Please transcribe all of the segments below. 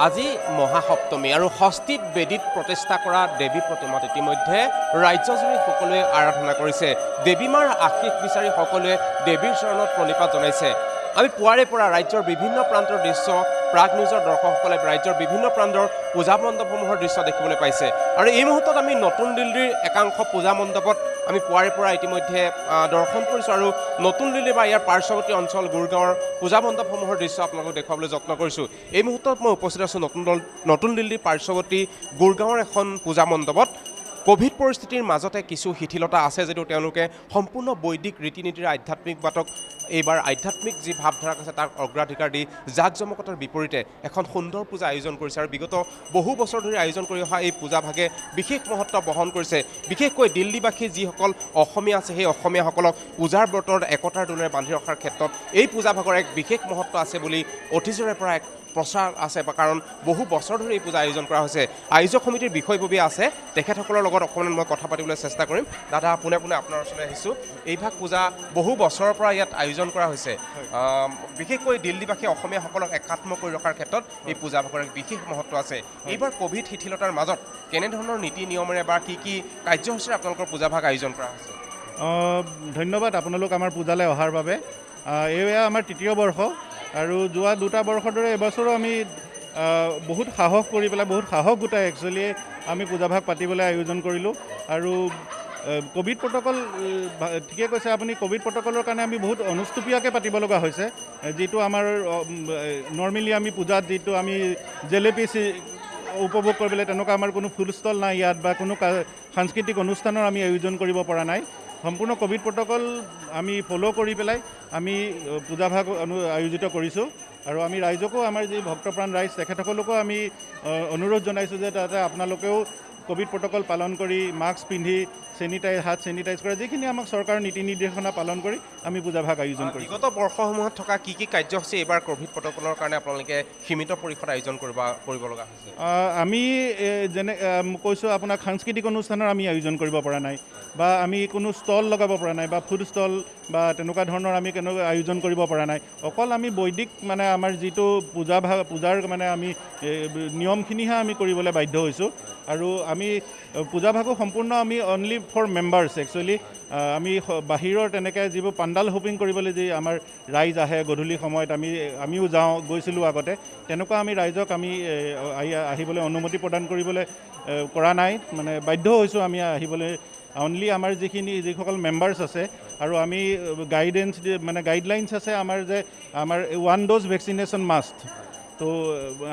আজি মহাসপ্তমী আৰু ষষ্ঠীত বেদীত প্ৰতিষ্ঠা কৰা দেৱী প্ৰতিমাত ইতিমধ্যে ৰাজ্যজুৰি সকলোৱে আৰাধনা কৰিছে। দেৱী মাৰ আশীষ বিচাৰি সকলোৱে দেৱীৰ চৰণত প্ৰণিপাত জনাইছে। আমি পুৱাৰে পৰা ৰাজ্যৰ বিভিন্ন প্ৰান্তৰ দৃশ্য প্ৰাগ নিউজৰ দৰ্শকসকলে ৰাজ্যৰ বিভিন্ন প্ৰান্তৰ পূজা মণ্ডপসমূহৰ দৃশ্য দেখিবলৈ পাইছে। আৰু এই মুহূৰ্তত আমি নতুন দিল্লীৰ একাংশ পূজা মণ্ডপত আমি পুৱাৰে পৰা ইতিমধ্যে দৰ্শন কৰিছোঁ আৰু নতুন দিল্লী বা ইয়াৰ পাৰ্শ্বৱৰ্তী অঞ্চল গুৰগাঁৱৰ পূজা মণ্ডপসমূহৰ দৃশ্য আপোনালোকক দেখুৱাবলৈ যত্ন কৰিছোঁ। এই মুহূৰ্তত মই উপস্থিত আছোঁ নতুন দিল্লীৰ পাৰ্শ্বৱৰ্তী গুৰগাঁৱৰ এখন পূজা মণ্ডপত। কোভিড পৰিস্থিতিৰ মাজতে কিছু শিথিলতা আছে যদিও তেওঁলোকে সম্পূৰ্ণ বৈদিক ৰীতি নীতিৰে আধ্যাত্মিক বাতক এইবাৰ আধ্যাত্মিক যি ভাৱধাৰা আছে তাক অগ্ৰাধিকাৰ দি জাক জমকতাৰ বিপৰীতে এখন সুন্দৰ পূজা আয়োজন কৰিছে। আৰু বিগত বহু বছৰ ধৰি আয়োজন কৰি অহা এই পূজাভাগে বিশেষ মহত্ব বহন কৰিছে। বিশেষকৈ দিল্লীবাসী যিসকল অসমীয়া আছে সেই অসমীয়াসকলক পূজাৰ ব্ৰতৰ একতাৰ দোলেৰে বান্ধি ৰখাৰ ক্ষেত্ৰত এই পূজাভাগৰ এক বিশেষ মহত্ব আছে বুলি অতীজৰে পৰা এক প্ৰচাৰ আছে কাৰণ বহু বছৰ ধৰি এই পূজা আয়োজন কৰা হৈছে। আয়োজক সমিতিৰ বিষয়ববীয়া আছে, তেখেতসকলৰ লগত অকণমান মই কথা পাতিবলৈ চেষ্টা কৰিম। দাদা, পোনে পোনে আপোনাৰ ওচৰলৈ আহিছোঁ। এইভাগ পূজা বহু বছৰৰ পৰা ইয়াত আয়োজন কৰা হৈছে। বিশেষকৈ দিল্লীবাসী অসমীয়াসকলক একাত্ম কৰি ৰখাৰ ক্ষেত্ৰত এই পূজাভাগৰ এক বিশেষ মহত্ব আছে। এইবাৰ কোভিড শিথিলতাৰ মাজত কেনেধৰণৰ নীতি নিয়মেৰে বা কি কি কাৰ্যসূচীৰে আপোনালোকৰ পূজাভাগ আয়োজন কৰা হৈছে? ধন্যবাদ আপোনালোক আমাৰ পূজালৈ অহাৰ বাবে। এয়া আমাৰ তৃতীয় বৰ্ষ আৰু যোৱা দুটা বৰ্ষৰ দৰে এবছৰো আমি বহুত সাহস কৰি পেলাই বহুত সাহস গোটাই একচুৱেলি আমি পূজাভাগ পাতিবলৈ আয়োজন কৰিলোঁ। আৰু কোভিড প্ৰট'কল ঠিকে কৈছে আপুনি, কোভিড প্ৰট'কলৰ কাৰণে আমি বহুত অনুষ্টুপীয়াকৈ পাতিব লগা হৈছে। যিটো আমাৰ নৰ্মেলি আমি পূজাত যিটো আমি জেলেপি উপভোগ কৰিবলৈ তেনেকুৱা আমাৰ কোনো ফুড ষ্টল নাই ইয়াত বা কোনো সাংস্কৃতিক অনুষ্ঠানৰ আমি আয়োজন কৰিব পৰা নাই। সম্পূৰ্ণ কোভিড প্ৰট'কল আমি ফ'ল' কৰি পেলাই আমি পূজাভাগ আয়োজিত কৰিছোঁ। আৰু আমি ৰাইজকো, আমাৰ যি ভক্তপ্ৰাণ ৰাইজ তেখেতসকলকো আমি অনুৰোধ জনাইছোঁ যে তাতে আপোনালোকেও কোভিড প্ৰট'কল পালন কৰি মাস্ক পিন্ধি হাত চেনিটাইজ কৰা যিখিনি আমাক চৰকাৰৰ নীতি নিৰ্দেশনা পালন কৰি আমি পূজাভাগ আয়োজন কৰিছোঁ। বিগত বৰ্ষসমূহত থকা কি কি কাৰ্যসূচী এইবাৰ কোভিড প্ৰট'কলৰ কাৰণে আপোনালোকে সীমিত পৰিসৰত আয়োজন কৰিব লগা হৈছে? আমি যেনে কৈছোঁ আপোনাক, সাংস্কৃতিক অনুষ্ঠানৰ আমি আয়োজন কৰিব পৰা নাই বা আমি কোনো ষ্টল লগাব পৰা নাই বা ফুড ষ্টল বা তেনেকুৱা ধৰণৰ আমি আয়োজন কৰিব পৰা নাই। অকল আমি বৈদিক মানে আমাৰ যিটো পূজাৰ মানে আমি নিয়মখিনিহে আমি কৰিবলৈ বাধ্য হৈছোঁ। আৰু আমি পূজাভাগো সম্পূৰ্ণ আমি অনলি ফৰ মেম্বাৰ্ছ একচুৱেলি। আমি বাহিৰৰ তেনেকৈ যিবোৰ পাণ্ডাল শ্বপিং কৰিবলৈ যি আমাৰ ৰাইজ আহে গধূলি সময়ত আমিও গৈছিলোঁ আগতে, তেনেকুৱা আমি ৰাইজক আমি আহিবলৈ অনুমতি প্ৰদান কৰিবলৈ কৰা নাই, মানে বাধ্য হৈছোঁ আমি আহিবলৈ। অনলি আমাৰ যিসকল মেম্বাৰ্ছ আছে আৰু আমি গাইডলাইনছ আছে আমাৰ যে আমাৰ 1 ড'জ ভেকচিনেশ্যন মাষ্ট। তো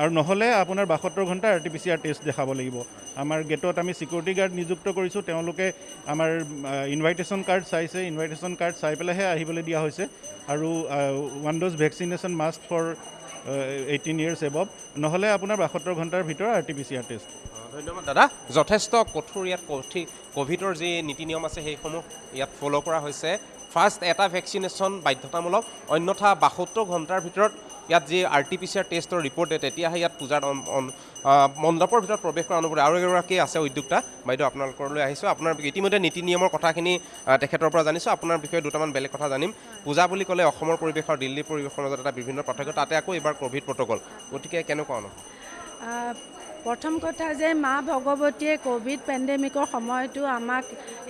আৰু নহ'লে আপোনাৰ 72 ঘণ্টা RT-PCR টেষ্ট দেখাব লাগিব। আমাৰ গেটত আমি ছিকিউৰিটি গাৰ্ড নিযুক্ত কৰিছোঁ, তেওঁলোকে আমাৰ ইনভাইটেশ্যন কাৰ্ড চাইছে, ইনভাইটেশ্যন কাৰ্ড চাই পেলাইহে আহিবলৈ দিয়া হৈছে। আৰু 1 dose vaccination must for 18 years above, নহ'লে আপোনাৰ 72 ঘণ্টাৰ ভিতৰত RT-PCR টেষ্ট। ধন্যবাদ দাদা। যথেষ্ট কঠোৰ ইয়াত কোভিডৰ যি নীতি নিয়ম আছে সেইসমূহ ইয়াত ফ'ল' কৰা হৈছে। ফাৰ্ষ্ট এটা ভেকচিনেশ্যন বাধ্যতামূলক, অন্যথা 72 ঘণ্টাৰ ভিতৰত ইয়াত যি RT-PCR টেষ্টৰ ৰিপৰ্ট দিয়ে তেতিয়াহে ইয়াত পূজাৰ মণ্ডপৰ ভিতৰত প্ৰৱেশ কৰা অনুমতি। আৰু এগৰাকী আছে উদ্যোক্তা বাইদেউ, আপোনালোকলৈ আহিছোঁ। আপোনাৰ ইতিমধ্যে নীতি নিয়মৰ কথাখিনি তেখেতৰ পৰা জানিছোঁ। আপোনাৰ বিষয়ে দুটামান বেলেগ কথা জানিম। পূজা বুলি ক'লে অসমৰ পৰিৱেশ আৰু দিল্লীৰ পৰিৱেশৰ মাজত এটা বিভিন্ন পাৰ্থক্য, তাতে আকৌ এইবাৰ কোভিড প্ৰট'কল, গতিকে কেনেকুৱা অনুভৱ? প্ৰথম কথা যে মা ভগৱতীয়ে কোভিড পেণ্ডেমিকৰ সময়তো আমাক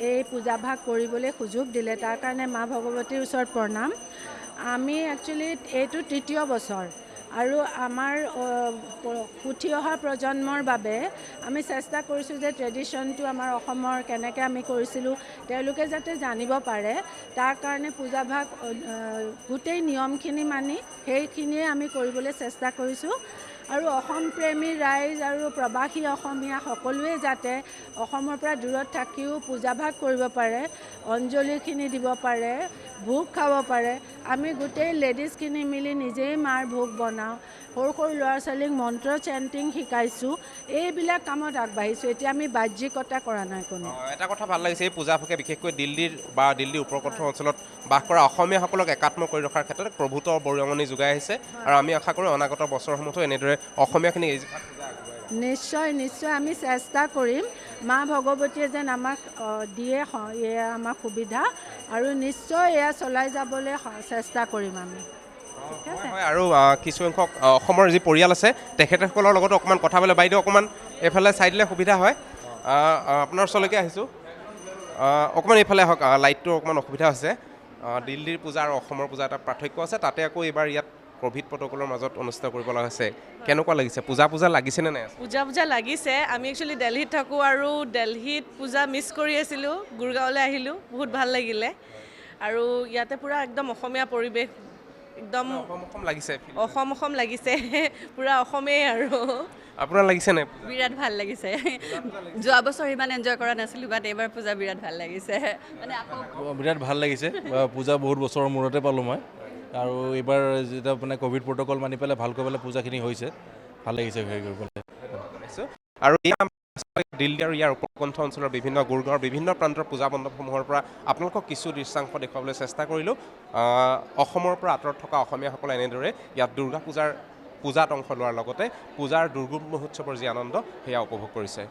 এই পূজাভাগ কৰিবলৈ সুযোগ দিলে, তাৰ কাৰণে মা ভগৱতীৰ ওচৰত প্ৰণাম। আমি একচুৱেলি এইটো তৃতীয় বছৰ আৰু আমাৰ উঠি অহা প্ৰজন্মৰ বাবে আমি চেষ্টা কৰিছোঁ যে ট্ৰেডিশ্যনটো আমাৰ অসমৰ কেনেকৈ আমি কৰিছিলোঁ তেওঁলোকে যাতে জানিব পাৰে, তাৰ কাৰণে পূজাভাগ গোটেই নিয়মখিনি মানি সেইখিনিয়ে আমি কৰিবলৈ চেষ্টা কৰিছোঁ। আৰু অসম প্ৰেমী ৰাইজ আৰু প্ৰবাসী অসমীয়া সকলোৱে যাতে অসমৰ পৰা দূৰত থাকিও পূজাভাগ কৰিব পাৰে, অঞ্জলিখিনি দিব পাৰে, ভোগ খাব পাৰে। আমি গোটেই লেডিজখিনি মিলি নিজেই মাৰ ভোগ বনাওঁ, সৰু সৰু ল'ৰা ছোৱালীক মন্ত্ৰ চেণ্টিং শিকাইছোঁ, এইবিলাক কামত আগবাঢ়িছোঁ। এতিয়া আমি বাহ্যিকতা কৰা নাই কোনো। এটা কথা ভাল লাগিছে, এই পূজাভাগে বিশেষকৈ দিল্লীৰ উপকণ্ঠ অঞ্চলত বাস কৰা অসমীয়াসকলক একাত্ম কৰি ৰখাৰ ক্ষেত্ৰত প্ৰভূত বৰঙণি যোগাই আহিছে। আৰু আমি আশা কৰোঁ অনাগত বছৰসমূহতো এনেদৰে অসমীয়াখিনি নিশ্চয় নিশ্চয় আমি চেষ্টা কৰিম। মা ভগৱতীয়ে যেন আমাক দিয়ে এয়া আমাক সুবিধা, আৰু নিশ্চয় এয়া চলাই যাবলৈ চেষ্টা কৰিম আমি। ঠিক আছে হয় আৰু কিছুসংখ্যক অসমৰ যি পৰিয়াল আছে তেখেতসকলৰ লগতো অকণমান কথা পালে বাইদেউ অকণমান এইফালে চাই দিলে সুবিধা হয় আপোনাৰ ওচৰলৈকে আহিছোঁ অকণমান এইফালে আহক লাইটটো অকণমান অসুবিধা হৈছে দিল্লীৰ পূজা আৰু অসমৰ পূজা এটা পাৰ্থক্য আছে তাতে আকৌ এইবাৰ ইয়াত ক'ভিড প্ৰট'কলৰ মাজত অনুষ্ঠিত কৰিব লগা হৈছে কেনেকুৱা লাগিছে পূজা লাগিছেনে নাই পূজা লাগিছে আমি একচুৱেলি দিল্লীত থাকোঁ আৰু দিল্লীত পূজা মিছ কৰি আছিলোঁ গুৰগাঁৱলৈ আহিলোঁ বহুত ভাল লাগিলে আৰু ইয়াতে পূৰা একদম অসমীয়া পৰিৱেশ একদম অসম লাগিছে অসম লাগিছে পূৰা অসমেই আৰু আপোনাৰ লাগিছে নাই বিৰাট ভাল লাগিছে যোৱা বছৰ ইমান এনজয় কৰা নাছিলোঁ বাট এইবাৰ পূজা বিৰাট ভাল লাগিছে মানে আকৌ বিৰাট ভাল লাগিছে পূজা বহুত বছৰৰ মূৰতে পালোঁ মই আৰু এইবাৰ যেতিয়া মানে ক'ভিড প্ৰট'কল মানি পেলাই ভালকৈ পেলাই পূজাখিনি হৈছে ভাল লাগিছে হেৰি কৰি পেলাই আৰু দিল্লী আৰু ইয়াৰ উপকণ্ঠ অঞ্চলৰ বিভিন্ন গুৰগাঁৱৰ বিভিন্ন প্ৰান্তৰ পূজা মণ্ডপসমূহৰ পৰা আপোনালোকক কিছু দৃশ্যাংশ দেখুৱাবলৈ চেষ্টা কৰিলোঁ অসমৰ পৰা আঁতৰত থকা অসমীয়াসকলে এনেদৰে ইয়াত দুৰ্গা পূজাত অংশ লোৱাৰ লগতে পূজাৰ দুৰ্গোৎসৱৰ যি আনন্দ সেয়া উপভোগ কৰিছে